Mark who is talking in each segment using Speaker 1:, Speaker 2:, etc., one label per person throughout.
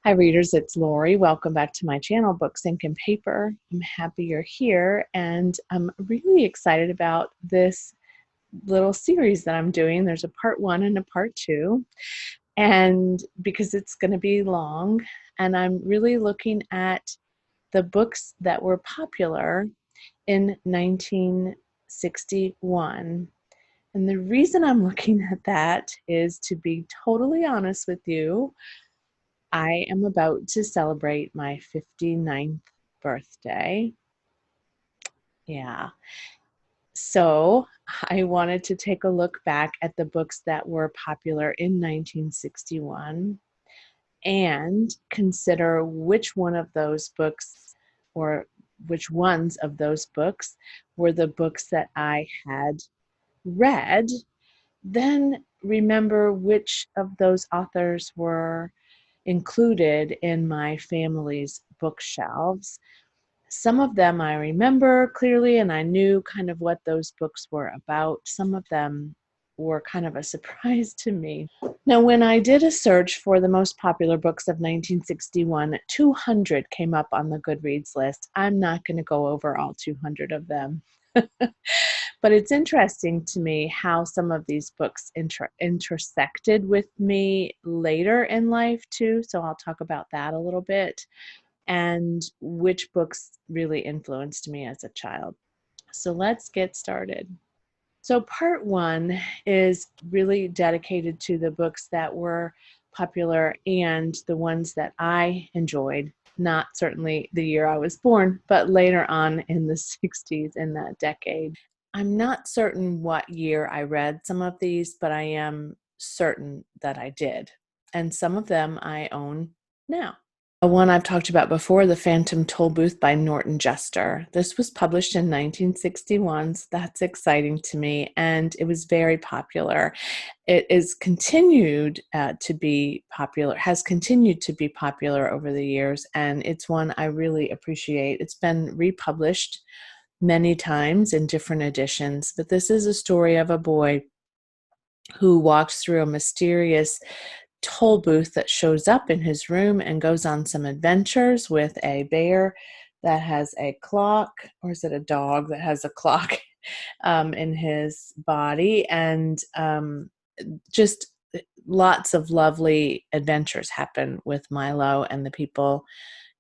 Speaker 1: Hi readers, it's Lori. Welcome back to my channel, Books, Ink, and Paper. I'm happy you're here, and I'm really excited about this little series that I'm doing. There's a part 1 and a part 2, and because it's going to be long, and I'm really looking at the books that were popular in 1961. And the reason I'm looking at that is, to be totally honest with you, I am about to celebrate my 59th birthday. Yeah. So I wanted to take a look back at the books that were popular in 1961 and consider which one of those books, or which ones of those books, were the books that I had read. Then remember which of those authors were included in my family's bookshelves. Some of them I remember clearly, and I knew kind of what those books were about. Some of them were kind of a surprise to me. Now, when I did a search for the most popular books of 1961, 200 came up on the Goodreads list. I'm not going to go over all 200 of them. But it's interesting to me how some of these books intersected with me later in life too. So I'll talk about that a little bit, and which books really influenced me as a child. So let's get started. So part 1 is really dedicated to the books that were popular and the ones that I enjoyed. Not certainly the year I was born, but later on in the 60s, in that decade. I'm not certain what year I read some of these, but I am certain that I did. And some of them I own now. One I've talked about before, The Phantom Tollbooth by Norton Juster. This was published in 1961, so that's exciting to me, and it was very popular. It is continued to be popular, has continued to be popular over the years, and it's one I really appreciate. It's been republished many times in different editions, but this is a story of a boy who walks through a mysterious toll booth that shows up in his room and goes on some adventures with a bear that has a clock, or is it a dog that has a clock in his body, and just lots of lovely adventures happen with Milo and the people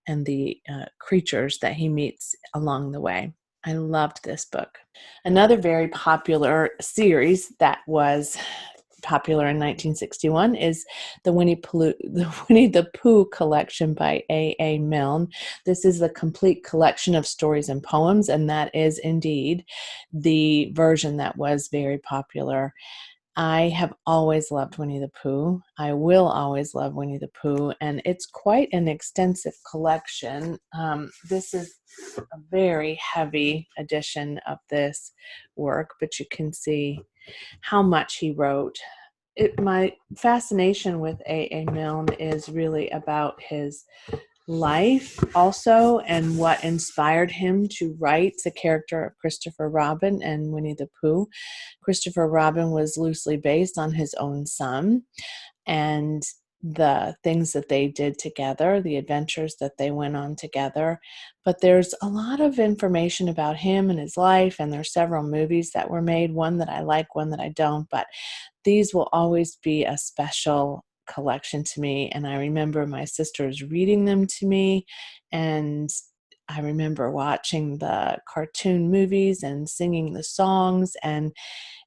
Speaker 1: and the creatures that he meets along the way. I loved this book. Another very popular series that was popular in 1961 is the Winnie the Pooh collection by A.A. Milne. This is the complete collection of stories and poems, and that is indeed the version that was very popular. I have always loved Winnie the Pooh. I will always love Winnie the Pooh, and it's quite an extensive collection. This is a very heavy edition of this work, but you can see how much he wrote. My fascination with A.A. Milne is really about his life also, and what inspired him to write the character of Christopher Robin and Winnie the Pooh. Christopher Robin was loosely based on his own son, and the things that they did together, the adventures that they went on together. But there's a lot of information about him and his life, and there's several movies that were made, one that I like, one that I don't, but these will always be a special collection to me. And I remember my sisters reading them to me, and I remember watching the cartoon movies and singing the songs, and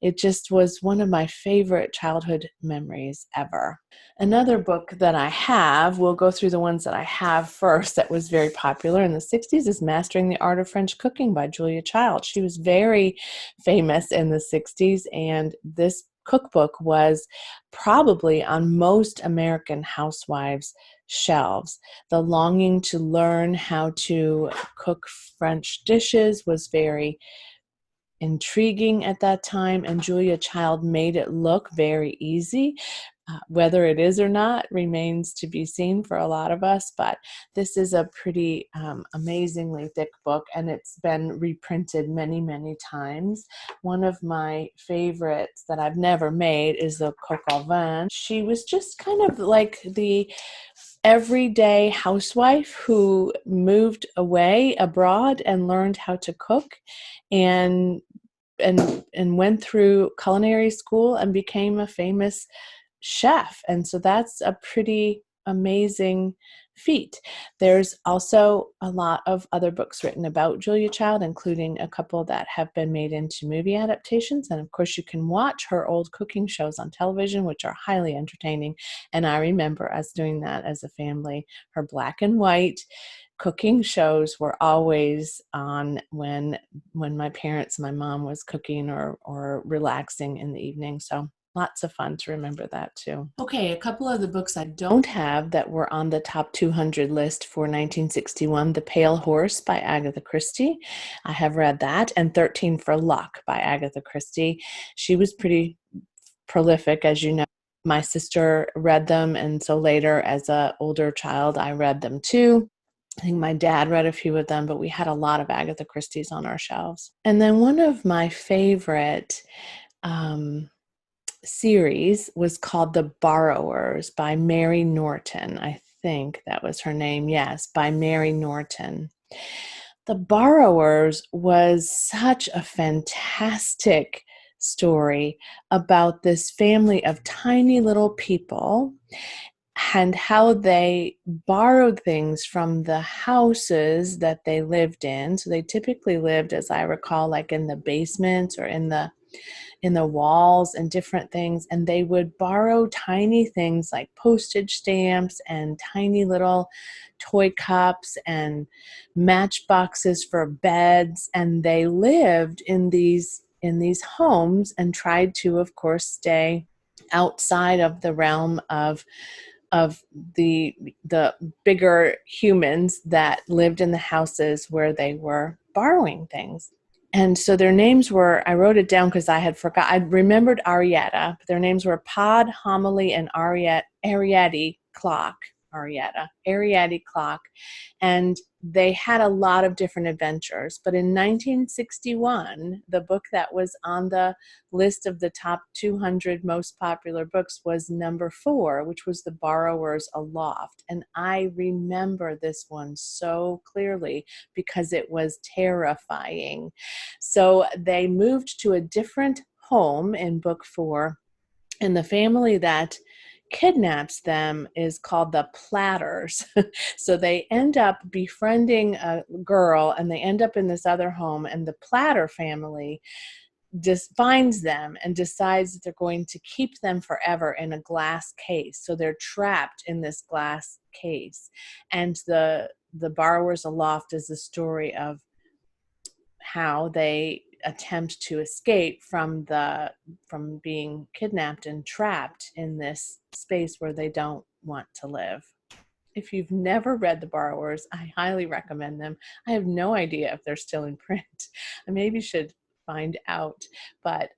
Speaker 1: it just was one of my favorite childhood memories ever. Another book that I have, we'll go through the ones that I have first, that was very popular in the 60s, is Mastering the Art of French Cooking by Julia Child. She was very famous in the 60s, and this cookbook was probably on most American housewives' shelves. The longing to learn how to cook French dishes was very intriguing at that time, and Julia Child made it look very easy. Whether it is or not remains to be seen for a lot of us, but this is a pretty amazingly thick book, and it's been reprinted many, many times. One of my favorites that I've never made is the Coq au vin. She was just kind of like the everyday housewife who moved away abroad and learned how to cook, and and went through culinary school and became a famous chef. And so that's a pretty amazing feat. There's also a lot of other books written about Julia Child, including a couple that have been made into movie adaptations. And of course, you can watch her old cooking shows on television, which are highly entertaining. And I remember us doing that as a family. Her black and white cooking shows were always on when my parents, my mom was cooking or relaxing in the evening. So lots of fun to remember that too. Okay, a couple of the books I don't have that were on the top 200 list for 1961, The Pale Horse by Agatha Christie. I have read that, and 13 for Luck by Agatha Christie. She was pretty prolific, as you know. My sister read them, and so later as an older child, I read them too. I think my dad read a few of them, but we had a lot of Agatha Christie's on our shelves. And then one of my favorite series was called The Borrowers by Mary Norton. I think that was her name. Yes, by Mary Norton. The Borrowers was such a fantastic story about this family of tiny little people and how they borrowed things from the houses that they lived in. So they typically lived, as I recall, like in the basement or in the walls and different things, and they would borrow tiny things like postage stamps and tiny little toy cups and matchboxes for beds, and they lived in these homes and tried to, of course, stay outside of the realm of the bigger humans that lived in the houses where they were borrowing things. And so their names were, I wrote it down because I had forgot. I remembered Arietta, but their names were Pod, Homily, and Ariadne Clock. Ariadne Clock. And they had a lot of different adventures. But in 1961, the book that was on the list of the top 200 most popular books was number 4, which was The Borrowers Aloft. And I remember this one so clearly because it was terrifying. So they moved to a different home in book 4, and the family that kidnaps them is called the Platters. So they end up befriending a girl, and they end up in this other home, and the Platter family just finds them and decides that they're going to keep them forever in a glass case. So they're trapped in this glass case. And the Borrowers Aloft is the story of how they attempt to escape from being kidnapped and trapped in this space where they don't want to live. If you've never read The Borrowers, I highly recommend them. I have no idea if they're still in print. I maybe should find out, but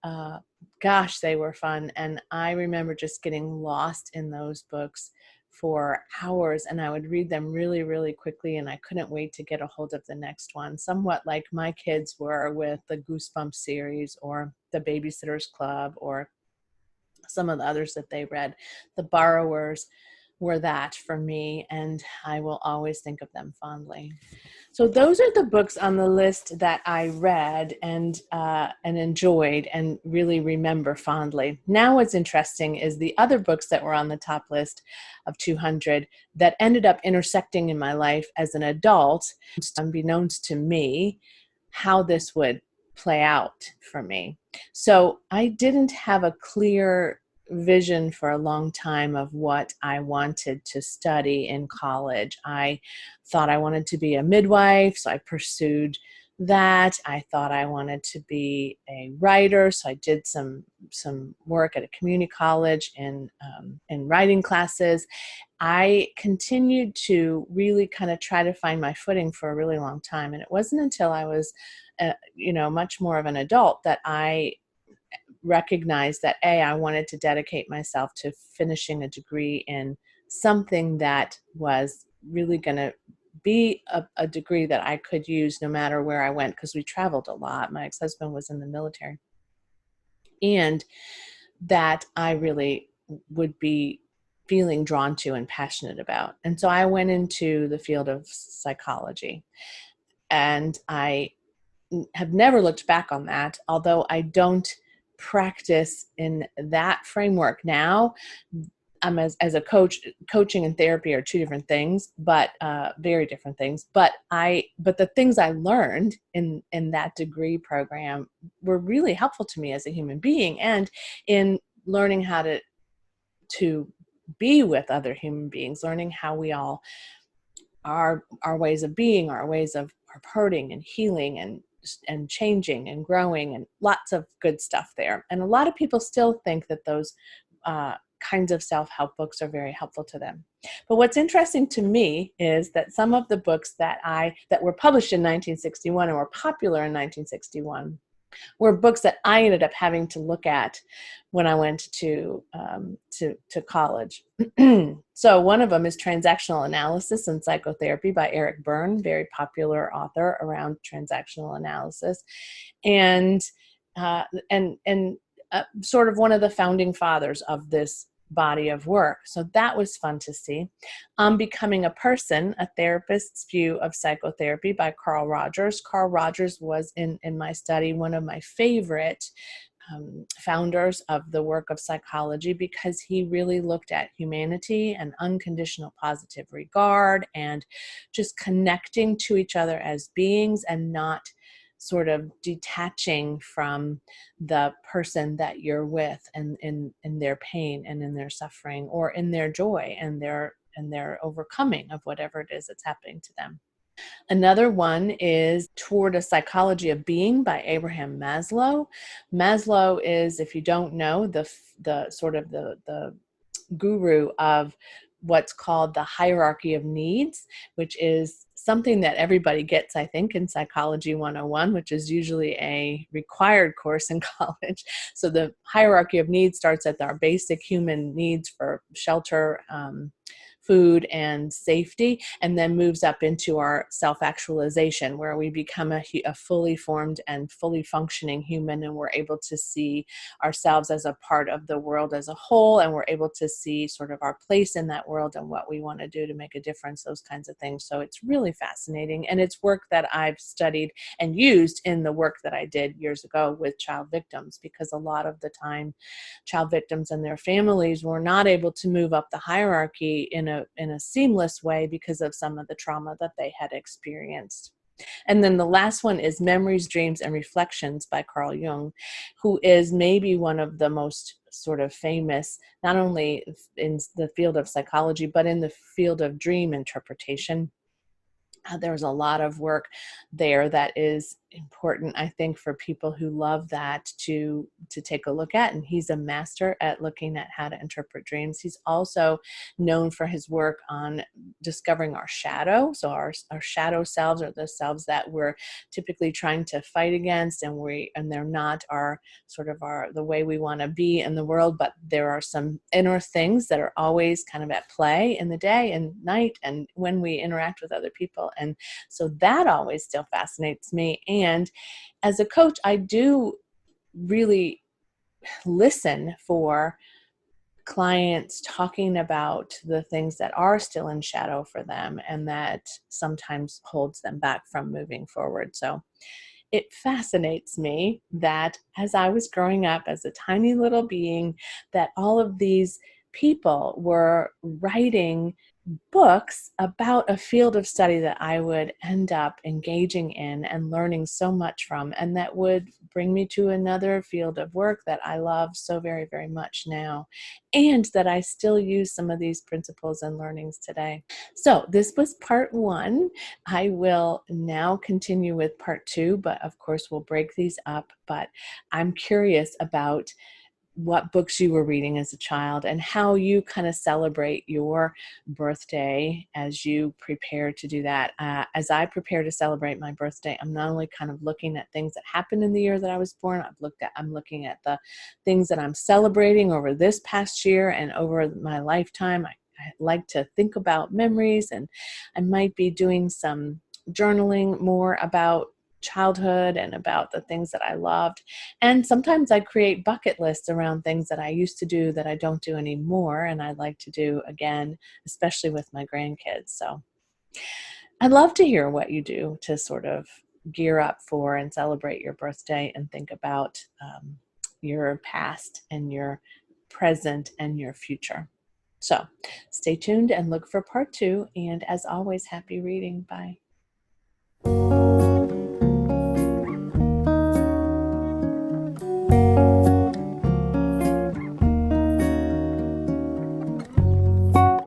Speaker 1: gosh, they were fun. And I remember just getting lost in those books for hours, and I would read them really, really quickly, and I couldn't wait to get a hold of the next one, somewhat like my kids were with the Goosebumps series or the Babysitter's Club or some of the others that they read. The Borrowers were that for me, and I will always think of them fondly. So those are the books on the list that I read and enjoyed and really remember fondly. Now what's interesting is the other books that were on the top list of 200 that ended up intersecting in my life as an adult, unbeknownst to me, how this would play out for me. So I didn't have a clear vision for a long time of what I wanted to study in college. I thought I wanted to be a midwife, so I pursued that. I thought I wanted to be a writer, so I did some work at a community college in writing classes. I continued to really kind of try to find my footing for a really long time, and it wasn't until I was, much more of an adult that I recognized that I wanted to dedicate myself to finishing a degree in something that was really going to be a degree that I could use no matter where I went, because we traveled a lot. My ex-husband was in the military, and that I really would be feeling drawn to and passionate about. And so I went into the field of psychology, and I have never looked back on that, although I don't practice in that framework now. I'm as a coach, coaching and therapy are two different things, but very different things. But the things I learned in that degree program were really helpful to me as a human being, and in learning how to be with other human beings, learning how we all our ways of being, our ways of hurting and healing and changing and growing, and lots of good stuff there. And a lot of people still think that those kinds of self-help books are very helpful to them. But what's interesting to me is that some of the books that were published in 1961 and were popular in 1961 were books that I ended up having to look at when I went to college. So one of them is Transactional Analysis and Psychotherapy by Eric Berne, very popular author around transactional analysis, and sort of one of the founding fathers of this body of work. So that was fun to see. Becoming a Person, A Therapist's View of Psychotherapy by Carl Rogers. Carl Rogers was in my study one of my favorite founders of the work of psychology, because he really looked at humanity and unconditional positive regard and just connecting to each other as beings, and not sort of detaching from the person that you're with, and in their pain and in their suffering, or in their joy and their overcoming of whatever it is that's happening to them. Another one is Toward a Psychology of Being by Abraham Maslow. Maslow is, if you don't know, the sort of the guru of what's called the hierarchy of needs, which is something that everybody gets, I think, in Psychology 101, which is usually a required course in college. So the hierarchy of needs starts at our basic human needs for shelter, food, and safety, and then moves up into our self-actualization, where we become a fully formed and fully functioning human, and we're able to see ourselves as a part of the world as a whole, and we're able to see sort of our place in that world and what we want to do to make a difference, those kinds of things. So it's really fascinating, and it's work that I've studied and used in the work that I did years ago with child victims, because a lot of the time child victims and their families were not able to move up the hierarchy in a seamless way because of some of the trauma that they had experienced. And then the last one is Memories, Dreams, and Reflections by Carl Jung, who is maybe one of the most sort of famous, not only in the field of psychology, but in the field of dream interpretation. There's a lot of work there that is important, I think, for people who love that to take a look at. And he's a master at looking at how to interpret dreams. He's also known for his work on discovering our shadow. So our shadow selves are the selves that we're typically trying to fight against, and they're not the way we want to be in the world, but there are some inner things that are always kind of at play in the day and night and when we interact with other people. And so that always still fascinates me. And as a coach, I do really listen for clients talking about the things that are still in shadow for them and that sometimes holds them back from moving forward. So it fascinates me that as I was growing up as a tiny little being, that all of these people were writing books about a field of study that I would end up engaging in and learning so much from, and that would bring me to another field of work that I love so very, very much now, and that I still use some of these principles and learnings today. So this was part one. I will now continue with part two, but of course we'll break these up. But I'm curious about what books you were reading as a child and how you kind of celebrate your birthday as you prepare to do that. As I prepare to celebrate my birthday, I'm not only kind of looking at things that happened in the year that I was born, I'm looking at the things that I'm celebrating over this past year and over my lifetime. I like to think about memories, and I might be doing some journaling more about childhood and about the things that I loved. And sometimes I create bucket lists around things that I used to do that I don't do anymore and I'd like to do again, especially with my grandkids. So I'd love to hear what you do to sort of gear up for and celebrate your birthday and think about your past and your present and your future. So stay tuned and look for part 2. And as always, happy reading. Bye.